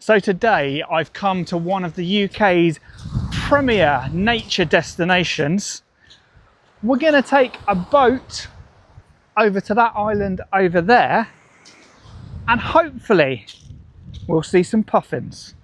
So today I've come to one of the UK's premier nature destinations. We're going to take a boat over to that island over there and hopefully we'll see some puffins.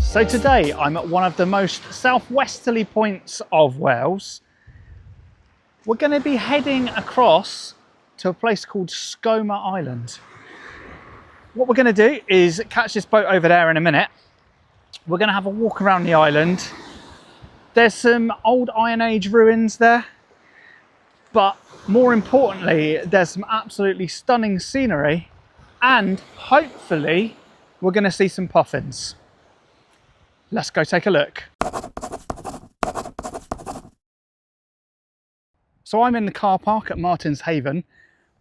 So today I'm at one of the most southwesterly points of Wales. We're going to be heading across to a place called Skomer Island. What we're going to do is catch this boat over there in a minute. We're going to have a walk around the island. There's some old Iron Age ruins there, but more importantly, there's some absolutely stunning scenery, and hopefully we're going to see some puffins. Let's go take a look. So I'm in the car park at Martin's Haven.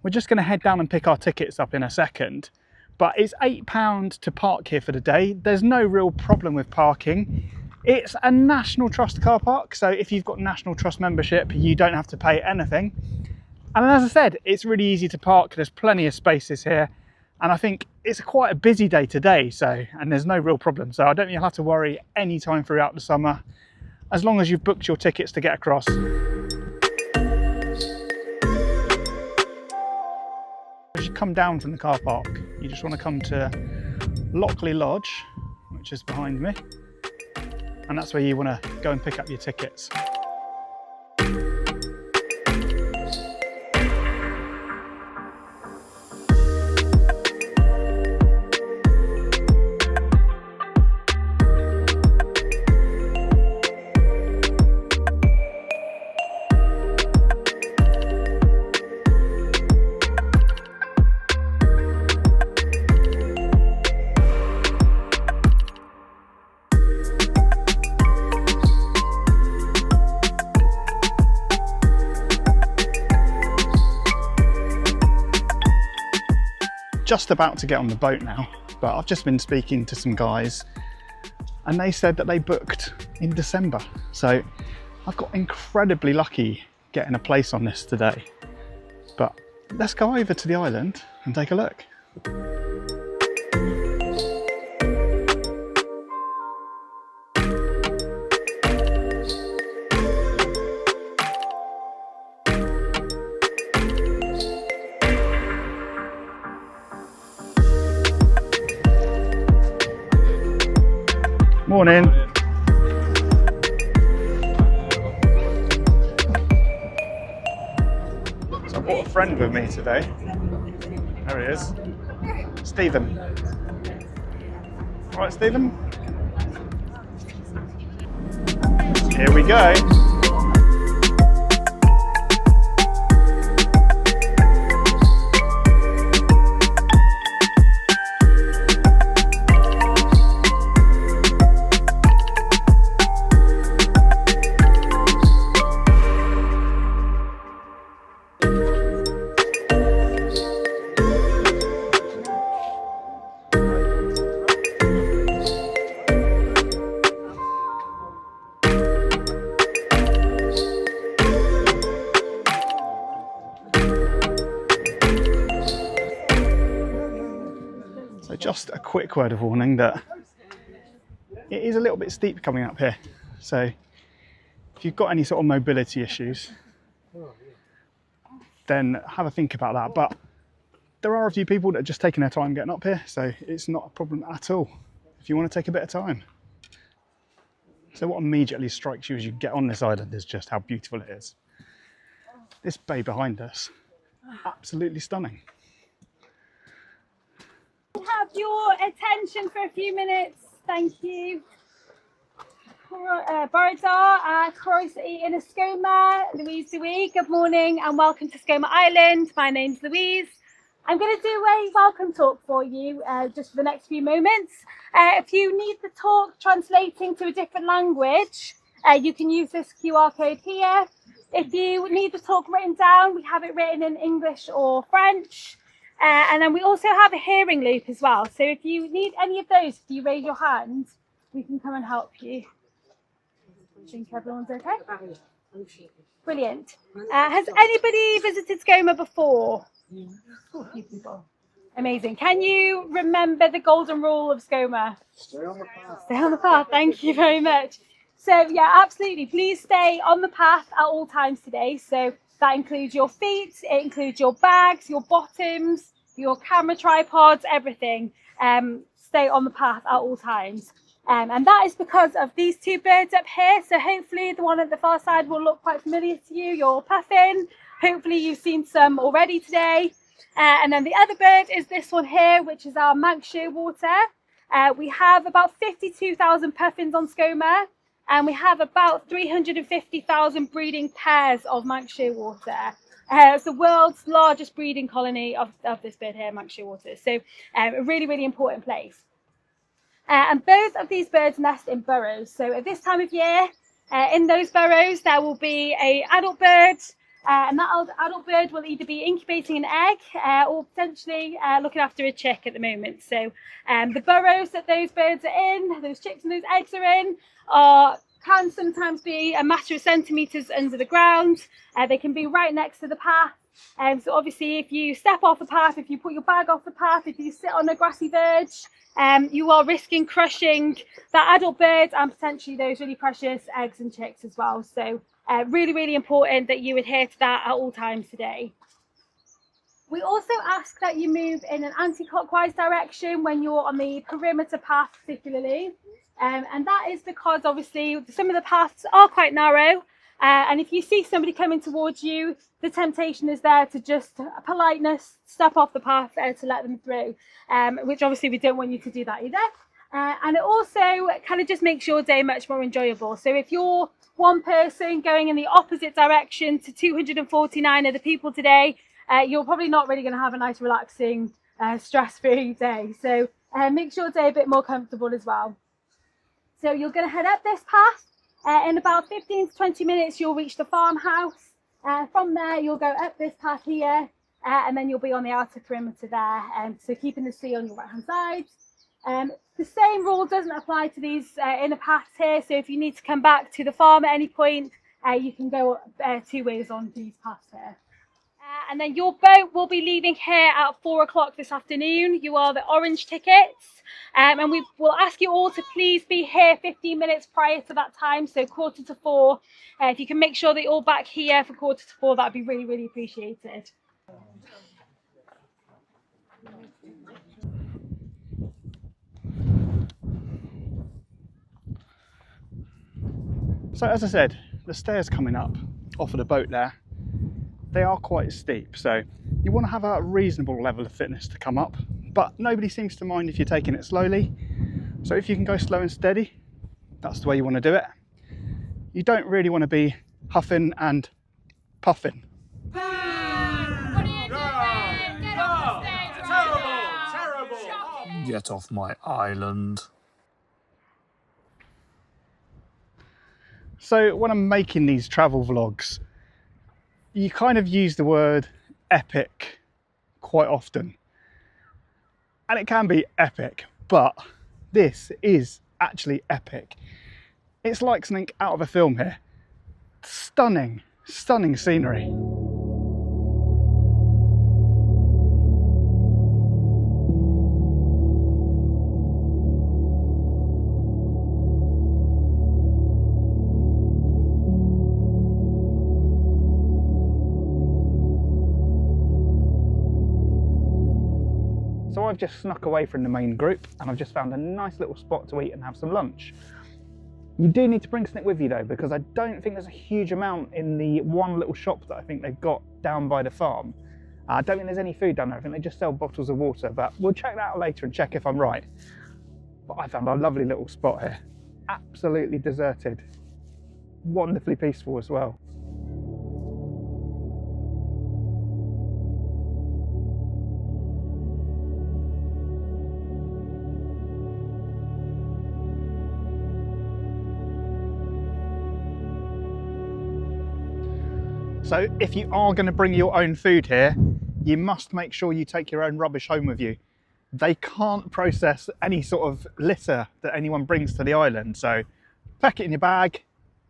We're just going to head down and pick our tickets up in a second. But it's £8 to park here for the day. There's no real problem with parking. It's a National Trust car park, so if you've got National Trust membership, you don't have to pay anything. And as I said, it's really easy to park. There's plenty of spaces here. And I think it's quite a busy day today, and there's no real problem. So I don't think you'll have to worry any time throughout the summer, as long as you've booked your tickets to get across. As you come down from the car park, you just want to come to Lockley Lodge, which is behind me. And that's where you want to go and pick up your tickets. Just about to get on the boat now, but I've just been speaking to some guys and they said that they booked in December. So I've got incredibly lucky getting a place on this today. But let's go over to the island and take a look. Morning. So I brought a friend with me today. There he is. Stephen. All right, Stephen. Here we go. Just a quick word of warning that it is a little bit steep coming up here. So if you've got any sort of mobility issues, then have a think about that. But there are a few people that are just taking their time getting up here, so it's not a problem at all if you want to take a bit of time. So what immediately strikes you as you get on this island is just how beautiful it is. This bay behind us, absolutely stunning. Have your attention for a few minutes, thank you. Borodar, Croeso in a Skomer, Louise Dewey, good morning and welcome to Skomer Island. My name's Louise. I'm going to do a welcome talk for you just for the next few moments. If you need the talk translating to a different language, you can use this QR code here. If you need the talk written down, we have it written in English or French. And then we also have a hearing loop as well. So if you need any of those, if you raise your hand, we can come and help you. I think everyone's okay. Brilliant. Has anybody visited Skomer before? A few people. Amazing. Can you remember the golden rule of Skomer? Stay on the path. Stay on the path. Thank you very much. So yeah, absolutely. Please stay on the path at all times today. So that includes your feet, it includes your bags, your bottoms, your camera tripods, everything. Stay on the path at all times. And that is because of these two birds up here. So hopefully the one at the far side will look quite familiar to you, your Puffin. Hopefully you've seen some already today. And then the other bird is this one here, which is our Manx shearwater. We have about 52,000 puffins on Skomer, and we have about 350,000 breeding pairs of Manx shearwater. It's the world's largest breeding colony of this bird here, Manx shearwater. So a really, really important place. And both of these birds nest in burrows. So at this time of year, in those burrows, there will be an adult bird, and that adult bird will either be incubating an egg or potentially looking after a chick at the moment. So the burrows that those birds are in, those chicks and those eggs are in, can sometimes be a matter of centimetres under the ground. They can be right next to the path. So obviously if you step off the path, if you put your bag off the path, if you sit on a grassy verge, you are risking crushing that adult bird and potentially those really precious eggs and chicks as well. So really, really important that you adhere to that at all times today. We also ask that you move in an anti-clockwise direction when you're on the perimeter path particularly. And that is because obviously some of the paths are quite narrow. And if you see somebody coming towards you, the temptation is there to just politeness, step off the path to let them through, which obviously we don't want you to do that either. And it also kind of just makes your day much more enjoyable. So if you're one person going in the opposite direction to 249 other people today, you're probably not really going to have a nice, relaxing, stress-free day. So makes your day a bit more comfortable as well. So you're going to head up this path. In about 15 to 20 minutes, you'll reach the farmhouse. From there, you'll go up this path here, and then you'll be on the outer perimeter there. So keeping the sea on your right-hand side. The same rule doesn't apply to these inner paths here. So if you need to come back to the farm at any point, you can go two ways on these paths here. And then your boat will be leaving here at 4 o'clock this afternoon. You are the orange tickets. And we will ask you all to please be here 15 minutes prior to that time, so 4:45. If you can make sure that you're all back here for 4:45, that would be really, really appreciated. So as I said, the stairs coming up off of the boat there, they are quite steep, so you want to have a reasonable level of fitness to come up, but nobody seems to mind if you're taking it slowly. So if you can go slow and steady, that's the way you want to do it. You don't really want to be huffing and puffing. What are you doing? Get off the stage right now. Terrible. Get off my island. So when I'm making these travel vlogs, you kind of use the word epic quite often. And it can be epic, but this is actually epic. It's like something out of a film here. Stunning, stunning scenery. So I've just snuck away from the main group and I've just found a nice little spot to eat and have some lunch. You do need to bring something with you though, because I don't think there's a huge amount in the one little shop that I think they've got down by the farm. I don't think there's any food down there. I think they just sell bottles of water, but we'll check that out later and check if I'm right. But I found a lovely little spot here. Absolutely deserted. Wonderfully peaceful as well. So if you are going to bring your own food here, you must make sure you take your own rubbish home with you. They can't process any sort of litter that anyone brings to the island, so pack it in your bag,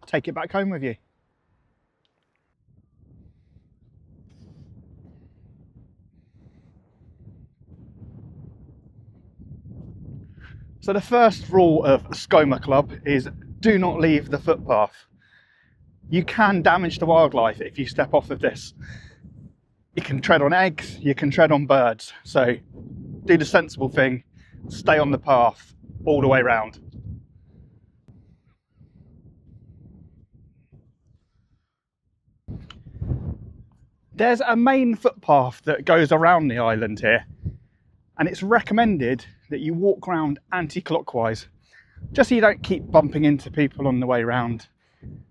take it back home with you. So the first rule of Skomer Club is do not leave the footpath. You can damage the wildlife if you step off of this. You can tread on eggs, you can tread on birds. So do the sensible thing, stay on the path all the way round. There's a main footpath that goes around the island here, and it's recommended that you walk around anti-clockwise, just so you don't keep bumping into people on the way round.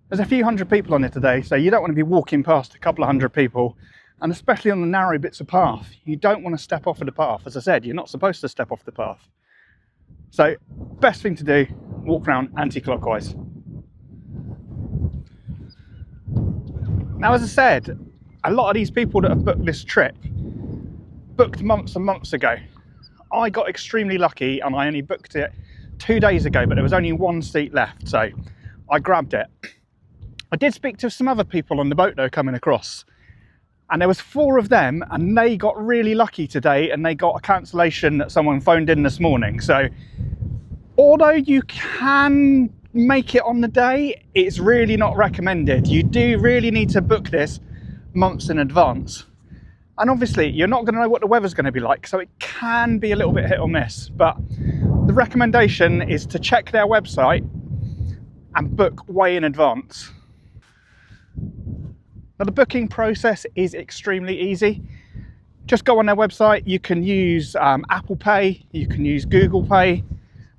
There's a few hundred people on it today, so you don't want to be walking past a couple of hundred people, and especially on the narrow bits of path, you don't want to step off of the path. As I said, you're not supposed to step off the path. So, best thing to do, walk around anti-clockwise. Now, as I said, a lot of these people that have booked this trip booked months and months ago. I got extremely lucky and I only booked it 2 days ago, but there was only one seat left, so I grabbed it. I did speak to some other people on the boat though coming across, and there was 4 of them, and they got really lucky today and they got a cancellation that someone phoned in this morning. So although you can make it on the day, it's really not recommended. You do really need to book this months in advance. And obviously you're not going to know what the weather's going to be like, so it can be a little bit hit or miss, but the recommendation is to check their website and book way in advance. Now, the booking process is extremely easy. Just go on their website. You can use Apple Pay, you can use Google Pay,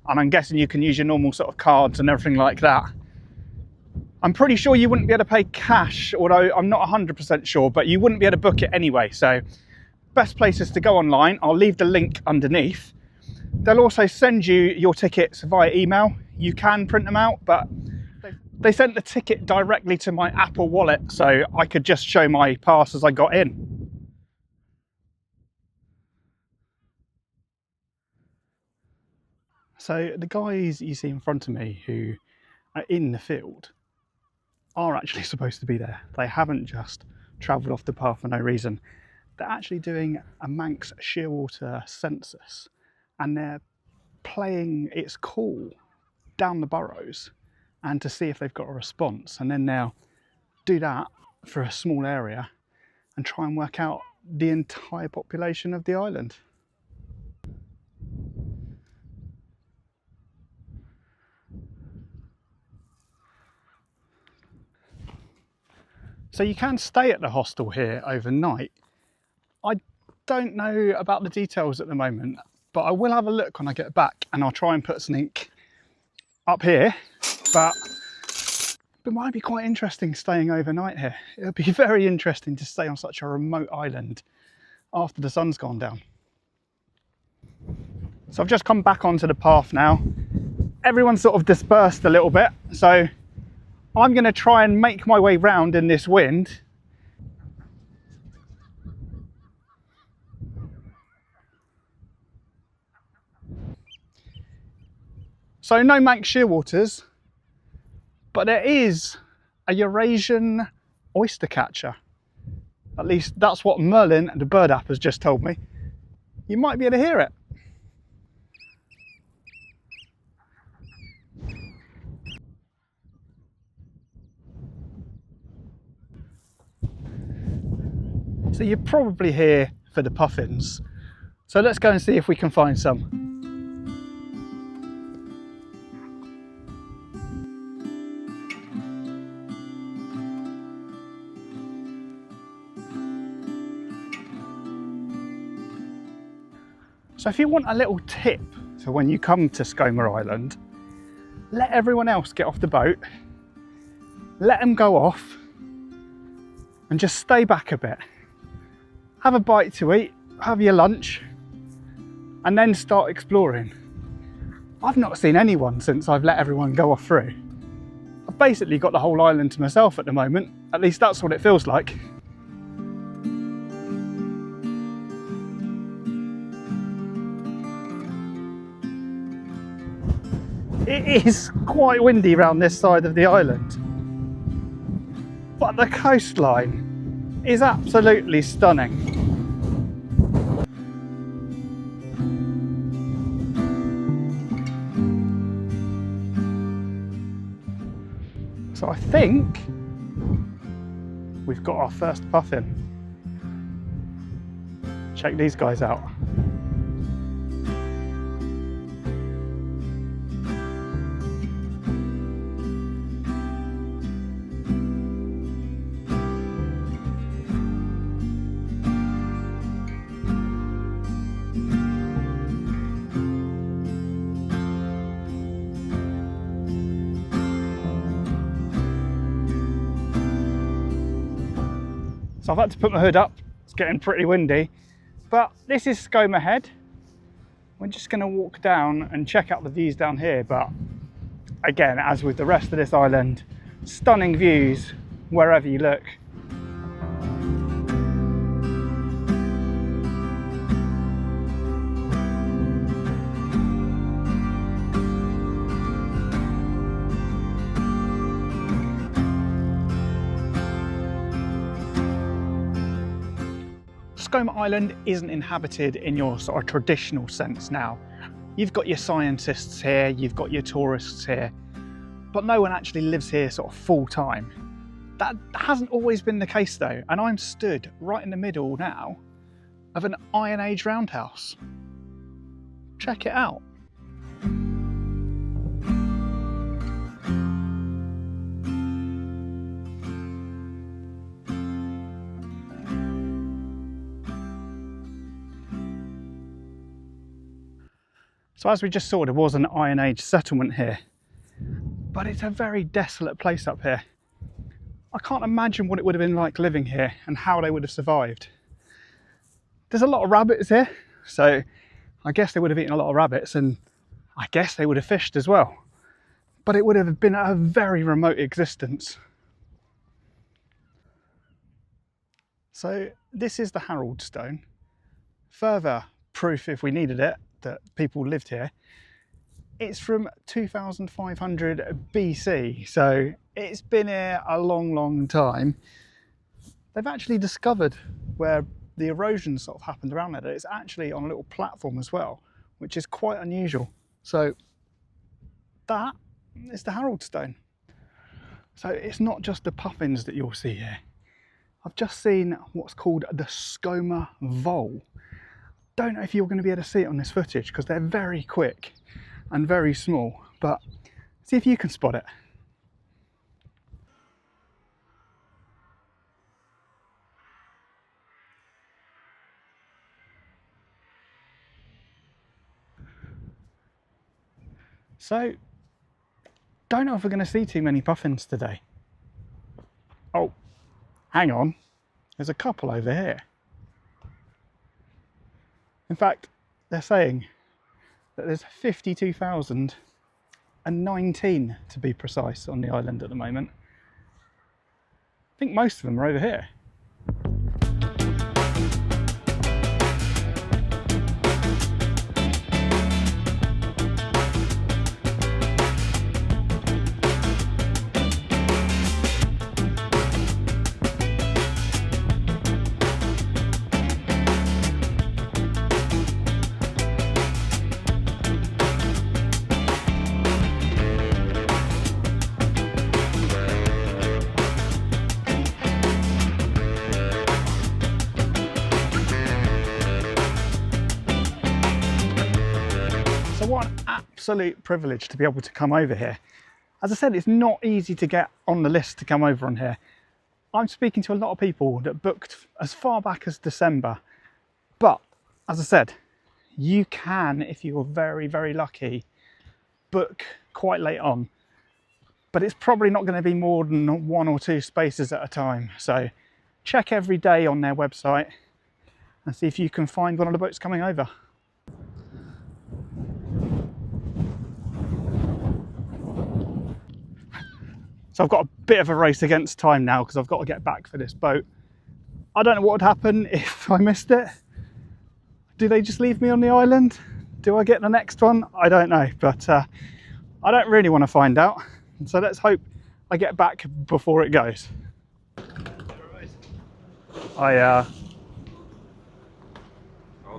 and I'm guessing you can use your normal sort of cards and everything like that. I'm pretty sure you wouldn't be able to pay cash, although I'm not 100% sure, but you wouldn't be able to book it anyway. So best place is to go online. I'll leave the link underneath. They'll also send you your tickets via email. You can print them out, but they sent the ticket directly to my Apple Wallet, so I could just show my pass as I got in. So the guys you see in front of me who are in the field are actually supposed to be there. They haven't just travelled off the path for no reason. They're actually doing a Manx shearwater census, and they're playing its call down the burrows and to see if they've got a response, and then they'll do that for a small area and try and work out the entire population of the island. So you can stay at the hostel here overnight. I don't know about the details at the moment, but I will have a look when I get back, and I'll try and put something up here. But it might be quite interesting staying overnight here. It'll be very interesting to stay on such a remote island after the sun's gone down. So I've just come back onto the path now. Everyone's sort of dispersed a little bit, so I'm going to try and make my way round in this wind. So no Manx shearwaters, but there is a Eurasian oyster catcher. At least that's what Merlin, the bird app, has just told me. You might be able to hear it. So you're probably here for the puffins. So let's go and see if we can find some. So if you want a little tip for when you come to Skomer Island, let everyone else get off the boat, let them go off, and just stay back a bit. Have a bite to eat, have your lunch, and then start exploring. I've not seen anyone since I've let everyone go off through. I've basically got the whole island to myself at the moment. At least that's what it feels like. It is quite windy around this side of the island, but the coastline is absolutely stunning. So I think we've got our first puffin. Check these guys out. So I've had to put my hood up, it's getting pretty windy, but this is Skomer Head. We're just going to walk down and check out the views down here, but again, as with the rest of this island, stunning views wherever you look. Skomer Island isn't inhabited in your sort of traditional sense now. You've got your scientists here, you've got your tourists here, but no one actually lives here sort of full time. That hasn't always been the case though, and I'm stood right in the middle now of an Iron Age roundhouse. Check it out. So as we just saw, there was an Iron Age settlement here, but it's a very desolate place up here. I can't imagine what it would have been like living here and how they would have survived. There's a lot of rabbits here, so I guess they would have eaten a lot of rabbits, and I guess they would have fished as well. But it would have been a very remote existence. So this is the Herald Stone. Further proof, if we needed it, that people lived here. It's from 2500 BC, so it's been here a long time. They've actually discovered where the erosion sort of happened around there. It's actually on a little platform as well, which is quite unusual. So that is the Herald Stone. So it's not just the puffins that you'll see here. I've just seen what's called the Skomer vole. Don't know if you're going to be able to see it on this footage because they're very quick and very small, but see if you can spot it. So, don't know if we're going to see too many puffins today. Oh, hang on, there's a couple over here. In fact, they're saying that there's 52,019 to be precise on the island at the moment. I think most of them are over here. What an absolute privilege to be able to come over here. As I said, it's not easy to get on the list to come over on here. I'm speaking to a lot of people that booked as far back as December, but as I said, you can, if you're very lucky, book quite late on, but it's probably not going to be more than 1 or 2 spaces at a time. So check every day on their website and see if you can find one of the boats coming over. So I've got a bit of a race against time now because I've got to get back for this boat. I don't know what would happen if I missed it. Do they just leave me on the island? Do I get the next one? I don't know, but I don't really want to find out. So let's hope I get back before it goes. Oh,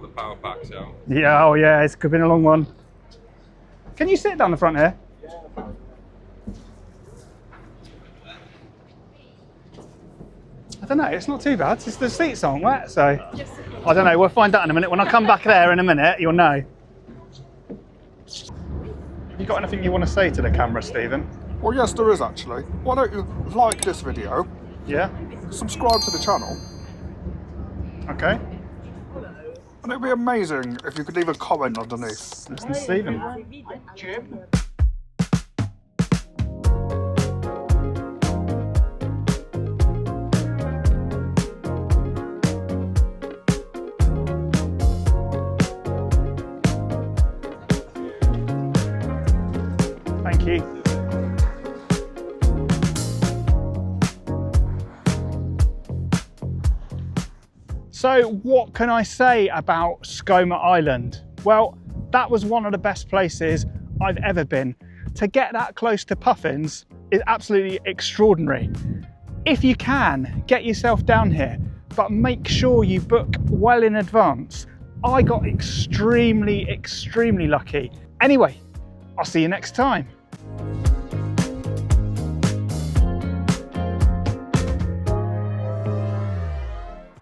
the power pack's out. Yeah, oh yeah, it's been a long one. Can you sit down the front here? I don't know, it's not too bad. It's the seats aren't wet, so I don't know. We'll find out in a minute. When I come back there in a minute, you'll know. Have you got anything you want to say to the camera, Stephen? Well, yes, there is actually. Why don't you like this video, Yeah? subscribe to the channel, Okay. and it'd be amazing if you could leave a comment underneath. Listen to Stephen. Thank you. So what can I say about Skomer Island? Well, that was one of the best places I've ever been. To get that close to Puffins is absolutely extraordinary. If you can, get yourself down here, but make sure you book well in advance. I got extremely lucky. Anyway, I'll see you next time.